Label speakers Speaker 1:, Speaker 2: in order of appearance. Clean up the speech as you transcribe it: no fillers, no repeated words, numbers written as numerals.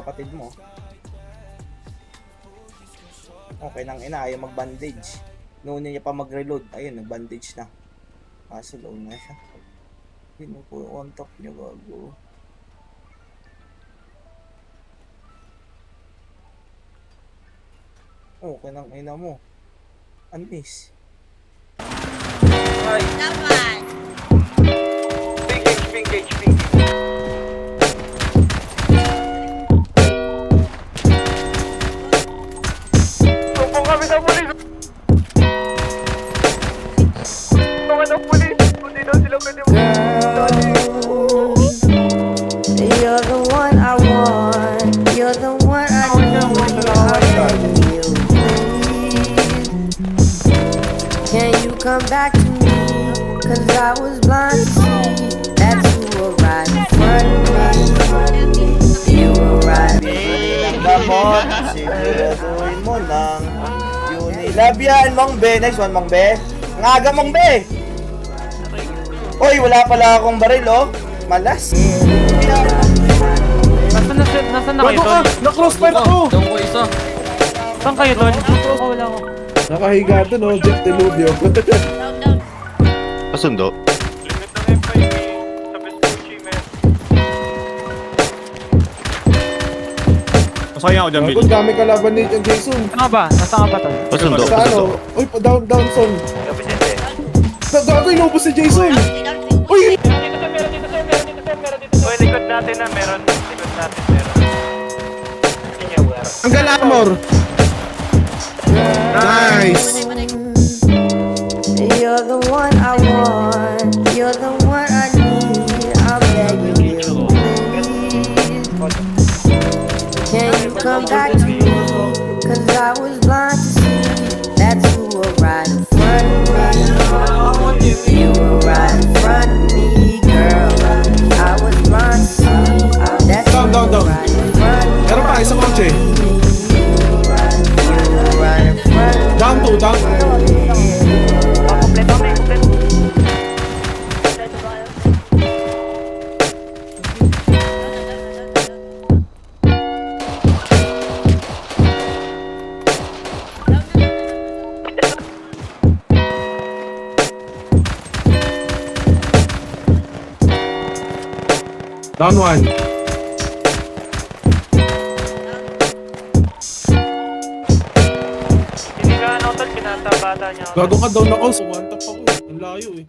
Speaker 1: Kapatid mo. Okay nang ina, ayaw mag-bandage. Noon niya pa mag-reload. Ayun, nag-bandage na. Kaso low na siya. Pinupo on top niya, gago. Okay nang ina mo. Unmiss.
Speaker 2: Ay.
Speaker 3: Naman.
Speaker 2: Pingage. Tumpong kami ng pulis. Tumpong ng pulis. Hindi daw sila pwede mo.
Speaker 4: You're the one I want. You're the one I need. I'm begging you, please. Can you come back to me? 'Cause I was blind to see that you were right in front of me. You were right.
Speaker 1: Ng gamot, siguraduhin mo ng Unilabian, Mong Be. Nice one, Mong Be. Ngaga, Mong Be. Oy, wala pala akong baril, oh. Malas.
Speaker 5: Nasaan na kayo, Tol?
Speaker 6: Na-crossfire ako!
Speaker 5: Doon ko isa. Saan kayo, Tol? Wala ako.
Speaker 6: Nakahiga doon, oh, Jeff Delubio.
Speaker 3: Down.
Speaker 7: Pasundo?
Speaker 2: Limit ng M5 sa Vespucci, men.
Speaker 8: Masaya ako dyan, Bill.
Speaker 6: Ang dami kalaban ni Jason.
Speaker 5: Saan ka ba? Nasaan ka ba, Tol?
Speaker 7: Pasundo,
Speaker 6: Sa ano? Uy, down son. Gago, inubos si Jason. Uy!
Speaker 2: Uy, likod natin na meron.
Speaker 6: Ang galamor. Nice.
Speaker 4: You're the one I want. You're the one I need. I'm begging you, please. Can you come back to me? 'Cause I was blind to see that you were right in front of me. You were right in front of me, girl. I was blind to see that you
Speaker 6: Down.
Speaker 4: were right in front of me.
Speaker 6: Meron pa, isang kotse.
Speaker 4: You were right in front of me.
Speaker 6: Down. Down one.
Speaker 2: Hindi ka ano, Tol, kinata bata niya ako.
Speaker 6: Gago ka down ako. So one tap ako. Ang layo eh.